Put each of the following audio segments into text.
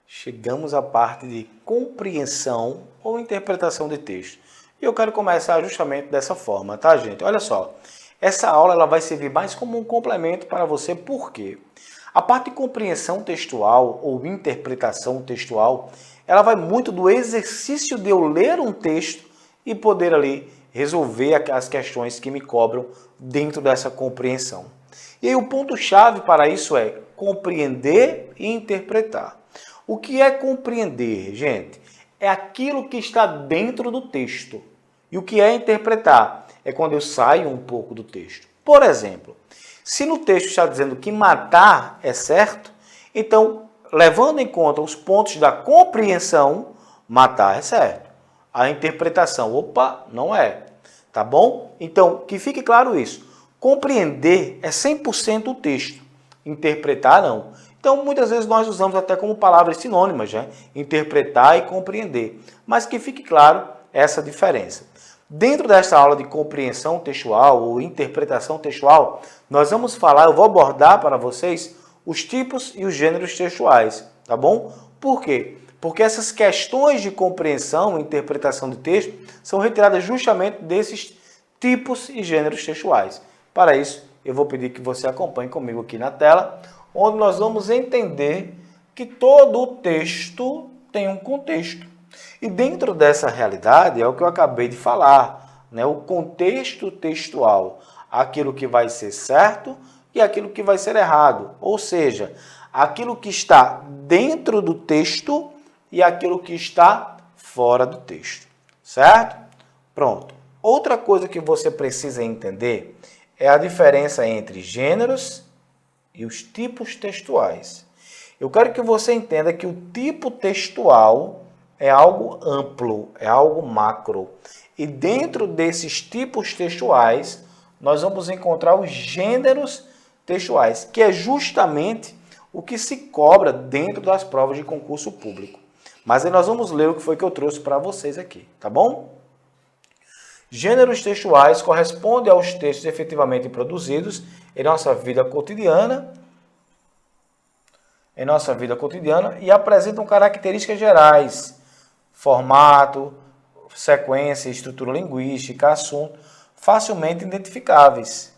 Chegamos à parte de compreensão ou interpretação de texto. E eu quero começar justamente dessa forma, tá, gente? Olha só, essa aula ela vai servir mais como um complemento para você, por quê? A parte de compreensão textual ou interpretação textual, ela vai muito do exercício de eu ler um texto e poder ali resolver as questões que me cobram dentro dessa compreensão. E aí o ponto-chave para isso é compreender e interpretar. O que é compreender, gente? É aquilo que está dentro do texto. E o que é interpretar? É quando eu saio um pouco do texto. Por exemplo, se no texto está dizendo que matar é certo, então, levando em conta os pontos da compreensão, matar é certo. A interpretação, opa, não é. Tá bom? Então, que fique claro isso. Compreender é 100% o texto. Interpretar, não. Então, muitas vezes nós usamos até como palavras sinônimas, né? Interpretar e compreender. Mas que fique claro essa diferença. Dentro dessa aula de compreensão textual ou interpretação textual, nós vamos falar, eu vou abordar para vocês os tipos e os gêneros textuais, tá bom? Por quê? Porque essas questões de compreensão e interpretação de texto são retiradas justamente desses tipos e gêneros textuais. Para isso, eu vou pedir que você acompanhe comigo aqui na tela, onde nós vamos entender que todo o texto tem um contexto. E dentro dessa realidade é o que eu acabei de falar, né? O contexto textual, aquilo que vai ser certo e aquilo que vai ser errado. Ou seja, aquilo que está dentro do texto e aquilo que está fora do texto. Certo? Pronto. Outra coisa que você precisa entender é a diferença entre gêneros e os tipos textuais. Eu quero que você entenda que o tipo textual é algo amplo, é algo macro. E dentro desses tipos textuais, nós vamos encontrar os gêneros textuais, que é justamente o que se cobra dentro das provas de concurso público. Mas aí nós vamos ler o que foi que eu trouxe para vocês aqui, tá bom? Gêneros textuais correspondem aos textos efetivamente produzidos em nossa vida cotidiana, e apresentam características gerais, formato, sequência, estrutura linguística, assunto, facilmente identificáveis,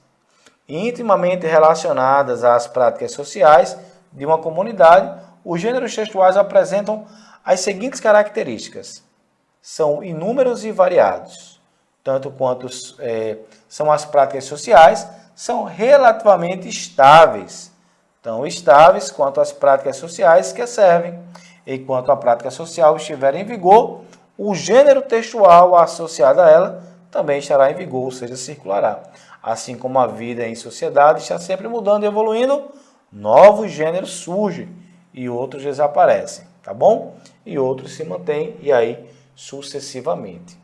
intimamente relacionadas às práticas sociais de uma comunidade. Os gêneros textuais apresentam as seguintes características: são inúmeros e variados, tanto quanto são as práticas sociais, são relativamente estáveis, tão estáveis quanto as práticas sociais que servem. Enquanto a prática social estiver em vigor, o gênero textual associado a ela também estará em vigor, ou seja, circulará. Assim como a vida em sociedade está sempre mudando e evoluindo, novos gêneros surgem e outros desaparecem, tá bom? E outros se mantêm e aí sucessivamente.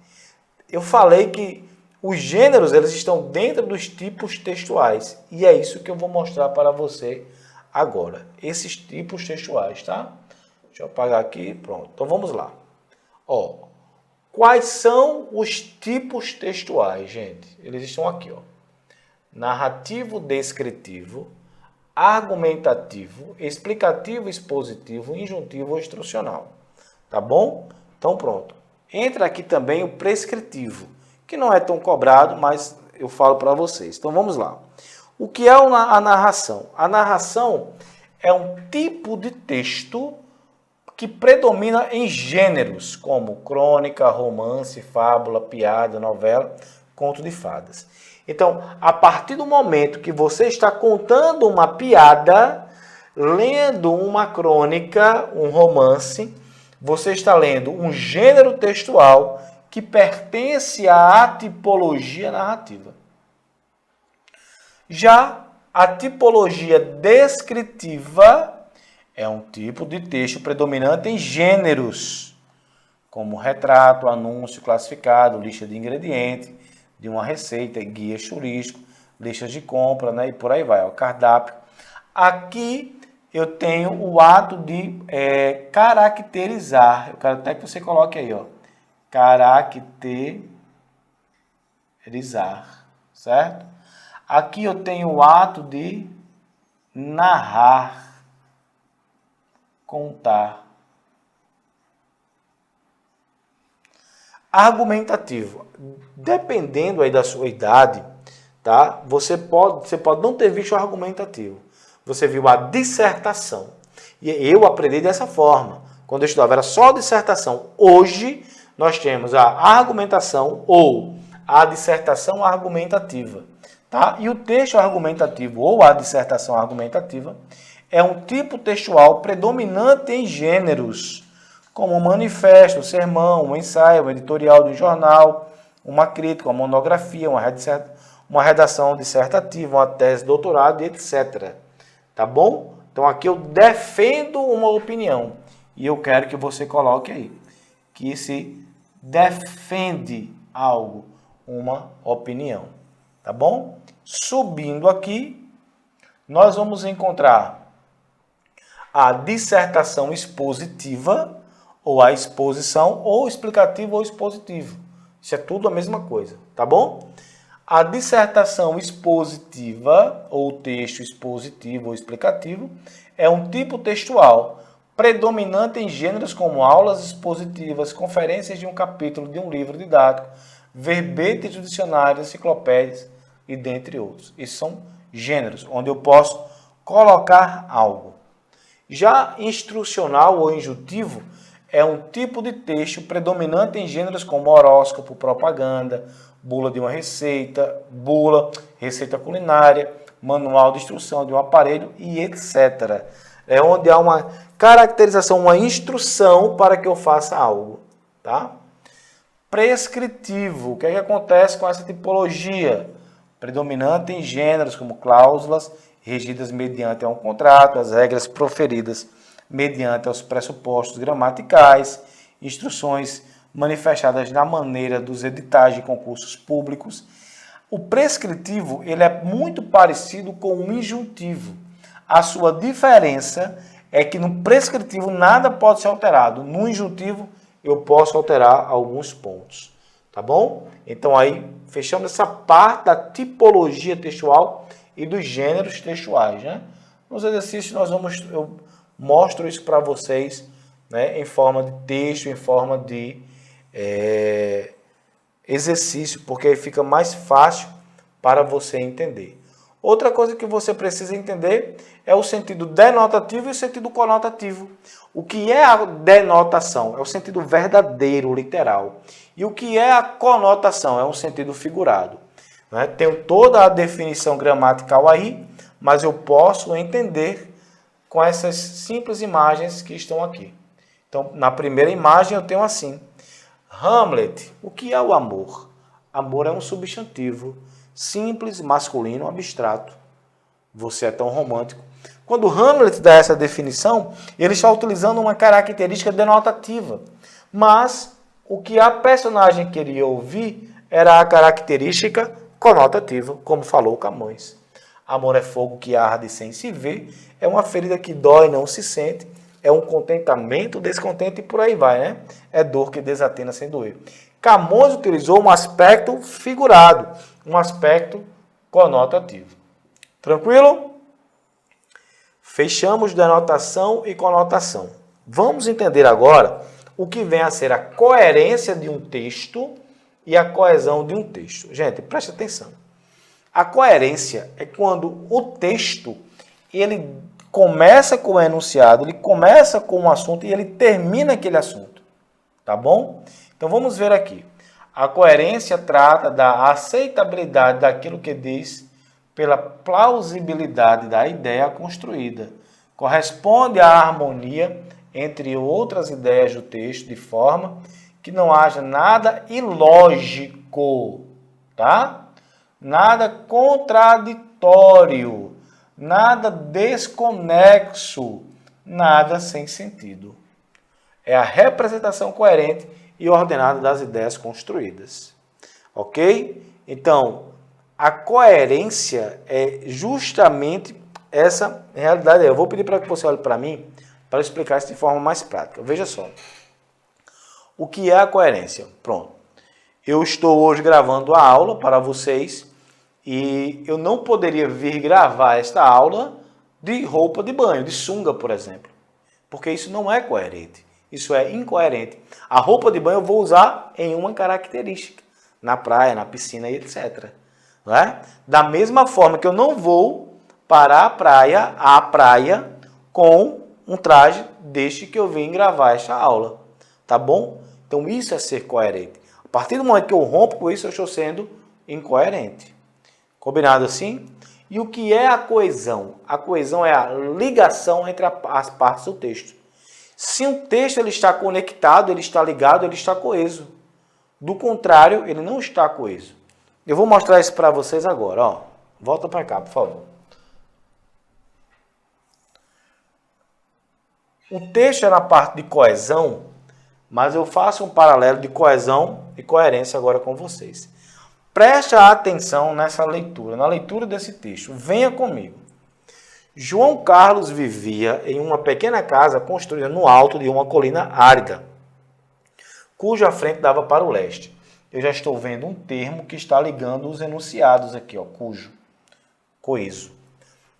Eu falei que os gêneros eles estão dentro dos tipos textuais e é isso que eu vou mostrar para você agora. Esses tipos textuais, tá? Deixa eu apagar aqui, pronto. Então vamos lá. Ó, quais são os tipos textuais, gente? Eles estão aqui, ó. Narrativo descritivo, argumentativo, explicativo expositivo, injuntivo ou instrucional. Tá bom? Então pronto. Entra aqui também o prescritivo, que não é tão cobrado, mas eu falo para vocês. Então vamos lá. O que é a narração? A narração é um tipo de texto que predomina em gêneros, como crônica, romance, fábula, piada, novela, conto de fadas. Então, a partir do momento que você está contando uma piada, lendo uma crônica, um romance, você está lendo um gênero textual que pertence à tipologia narrativa. Já a tipologia descritiva é um tipo de texto predominante em gêneros, como retrato, anúncio classificado, lista de ingredientes de uma receita, guia turístico, listas de compra, né, e por aí vai, o cardápio. Aqui eu tenho o ato de caracterizar. Eu quero até que você coloque aí, ó, caracterizar. certo? Aqui eu tenho o ato de narrar, contar. Argumentativo. Dependendo aí da sua idade, tá? Você pode não ter visto o argumentativo. Você viu a dissertação. E eu aprendi dessa forma. Quando eu estudava era só dissertação. Hoje nós temos a argumentação ou a dissertação argumentativa. Tá? E o texto argumentativo ou a dissertação argumentativa é um tipo textual predominante em gêneros, como um manifesto, um sermão, um ensaio, um editorial de um jornal, uma crítica, uma monografia, uma redação dissertativa, uma tese de doutorado, etc. Tá bom? Então aqui eu defendo uma opinião e eu quero que você coloque aí que se defende algo, uma opinião. Tá bom? Subindo aqui, nós vamos encontrar a dissertação expositiva, ou a exposição, ou explicativo ou expositivo. Isso é tudo a mesma coisa, tá bom? A dissertação expositiva, ou texto expositivo ou explicativo, é um tipo textual predominante em gêneros como aulas expositivas, conferências de um capítulo de um livro didático, verbetes do dicionário, enciclopédias e dentre outros. Esses são gêneros onde eu posso colocar algo. Já instrucional ou injuntivo é um tipo de texto predominante em gêneros como horóscopo, propaganda, bula de uma receita, receita culinária, manual de instrução de um aparelho e etc. É onde há uma caracterização, uma instrução para que eu faça algo. Tá? Prescritivo. O que é que acontece com essa tipologia? Predominante em gêneros como cláusulas regidas mediante um contrato, as regras proferidas mediante os pressupostos gramaticais, instruções manifestadas na maneira dos editais de concursos públicos. O prescritivo ele é muito parecido com o injuntivo. A sua diferença é que no prescritivo nada pode ser alterado. No injuntivo eu posso alterar alguns pontos. Tá bom? Então aí fechamos essa parte da tipologia textual e dos gêneros textuais, né? Nos exercícios eu mostro isso para vocês, né, em forma de texto, em forma de exercício, porque aí fica mais fácil para você entender. Outra coisa que você precisa entender é o sentido denotativo e o sentido conotativo. O que é a denotação? É o sentido verdadeiro, literal. E o que é a conotação? É um sentido figurado. Né? Tenho toda a definição gramatical aí, mas eu posso entender com essas simples imagens que estão aqui. Então, na primeira imagem eu tenho assim. Hamlet. O que é o amor? Amor é um substantivo simples, masculino, abstrato. Você é tão romântico. Quando Hamlet dá essa definição, ele está utilizando uma característica denotativa. Mas o que a personagem queria ouvir era a característica conotativa, como falou Camões. Amor é fogo que arde sem se ver, é uma ferida que dói e não se sente, é um contentamento, descontente e por aí vai, né? É dor que desatena sem doer. Camões utilizou um aspecto figurado, um aspecto conotativo. Tranquilo? Fechamos denotação e conotação. Vamos entender agora o que vem a ser a coerência de um texto e a coesão de um texto. Gente, preste atenção. A coerência é quando o texto ele começa com o enunciado, ele começa com um assunto e ele termina aquele assunto. Tá bom? Então vamos ver aqui. A coerência trata da aceitabilidade daquilo que diz pela plausibilidade da ideia construída. Corresponde à harmonia entre outras ideias do texto, de forma que não haja nada ilógico, tá? Nada contraditório, nada desconexo, nada sem sentido. É a representação coerente e ordenada das ideias construídas. Ok? Então, a coerência é justamente essa realidade. Eu vou pedir para que você olhe para mim para explicar isso de forma mais prática. Veja só. O que é a coerência? Pronto. Eu estou hoje gravando a aula para vocês E eu não poderia vir gravar esta aula de roupa de banho, de sunga, por exemplo. Porque isso não é coerente. Isso é incoerente. A roupa de banho eu vou usar em uma característica. Na praia, na piscina e etc. Não é? Da mesma forma que eu não vou para a praia com um traje deste que eu vim gravar esta aula. Tá bom? Então isso é ser coerente. A partir do momento que eu rompo com isso, eu estou sendo incoerente. Combinado assim? E o que é a coesão? A coesão é a ligação entre as partes do texto. Se um texto ele está conectado, ele está ligado, ele está coeso. Do contrário, ele não está coeso. Eu vou mostrar isso para vocês agora. Ó. Volta para cá, por favor. O texto é na parte de coesão, mas eu faço um paralelo de coesão e coerência agora com vocês. Preste atenção nessa leitura, na leitura desse texto. Venha comigo. João Carlos vivia em uma pequena casa construída no alto de uma colina árida, cuja frente dava para o leste. Eu já estou vendo um termo que está ligando os enunciados aqui, ó, cujo, coeso.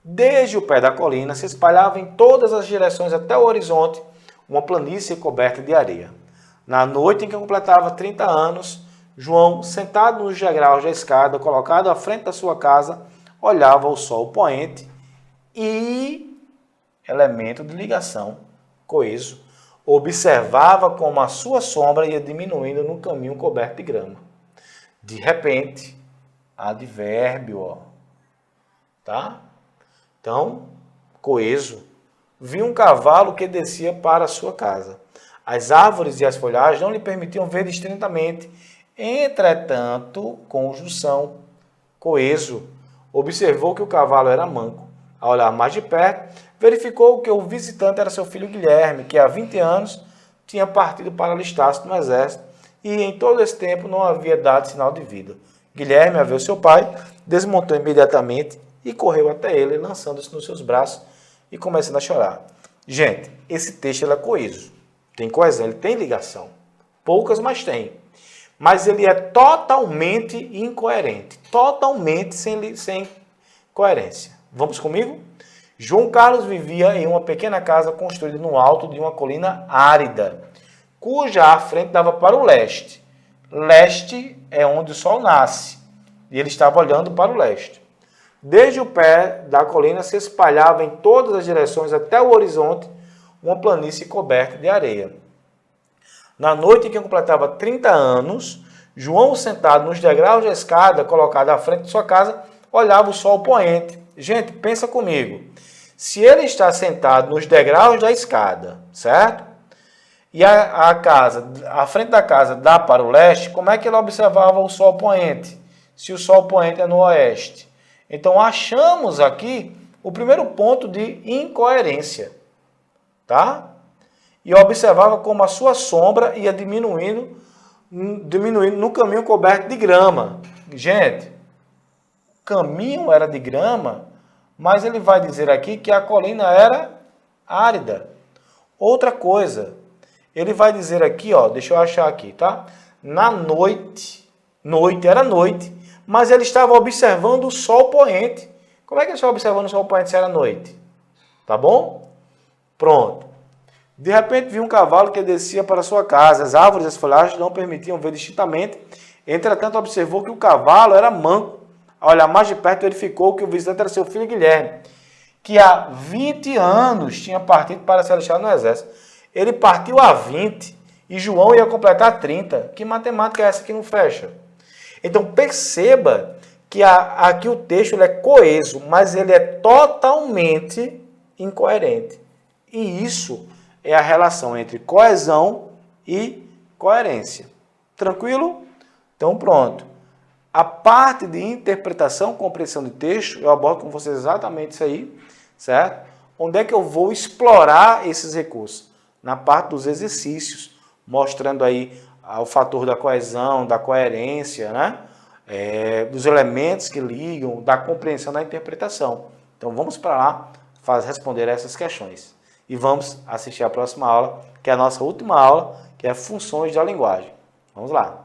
Desde o pé da colina se espalhava em todas as direções até o horizonte uma planície coberta de areia. Na noite em que completava 30 anos, João, sentado nos degraus da escada, colocado à frente da sua casa, olhava o sol poente e, elemento de ligação, coeso, observava como a sua sombra ia diminuindo no caminho coberto de grama. De repente, advérbio, ó, tá? Então, coeso, viu um cavalo que descia para a sua casa. As árvores e as folhagens não lhe permitiam ver distintamente. Entretanto, conjunção, coeso, observou que o cavalo era manco. Ao olhar mais de perto, verificou que o visitante era seu filho Guilherme, que há 20 anos tinha partido para alistar-se no exército e em todo esse tempo não havia dado sinal de vida. Guilherme, ao ver seu pai, desmontou imediatamente e correu até ele, lançando-se nos seus braços e começando a chorar. Gente, esse texto ele é coeso, tem coesão, ele tem ligação. Poucas, mas tem. Mas ele é totalmente incoerente, totalmente sem coerência. Vamos comigo? João Carlos vivia em uma pequena casa construída no alto de uma colina árida, cuja frente dava para o leste. Leste é onde o sol nasce, e ele estava olhando para o leste. Desde o pé da colina se espalhava em todas as direções até o horizonte uma planície coberta de areia. Na noite em que completava 30 anos, João, sentado nos degraus da escada, colocado à frente de sua casa, olhava o sol poente. Gente, pensa comigo. Se ele está sentado nos degraus da escada, certo? E a frente da casa dá para o leste, como é que ele observava o sol poente? Se o sol poente é no oeste. Então, achamos aqui o primeiro ponto de incoerência, tá? E observava como a sua sombra ia diminuindo no caminho coberto de grama. Gente, o caminho era de grama, mas ele vai dizer aqui que a colina era árida. Outra coisa, ele vai dizer aqui, ó, deixa eu achar aqui, tá? Na noite era noite, mas ele estava observando o sol poente. Como é que ele estava observando o sol poente se era noite? Tá bom? Pronto. De repente viu um cavalo que descia para sua casa. As árvores e as folhagens não permitiam ver distintamente. Entretanto, observou que o cavalo era manco. Ao olhar mais de perto, verificou que o visitante era seu filho Guilherme, que há 20 anos tinha partido para se alistar no exército. Ele partiu há 20 e João ia completar 30. Que matemática é essa que não fecha? Então, perceba que aqui o texto ele é coeso, mas ele é totalmente incoerente. E isso é a relação entre coesão e coerência. Tranquilo? Então, pronto. A parte de interpretação, compreensão de texto, eu abordo com vocês exatamente isso aí, certo? Onde é que eu vou explorar esses recursos? Na parte dos exercícios, mostrando aí o fator da coesão, da coerência, né? Dos elementos que ligam, da compreensão da interpretação. Então, vamos para lá responder essas questões. E vamos assistir a próxima aula, que é a nossa última aula, que é funções da linguagem. Vamos lá.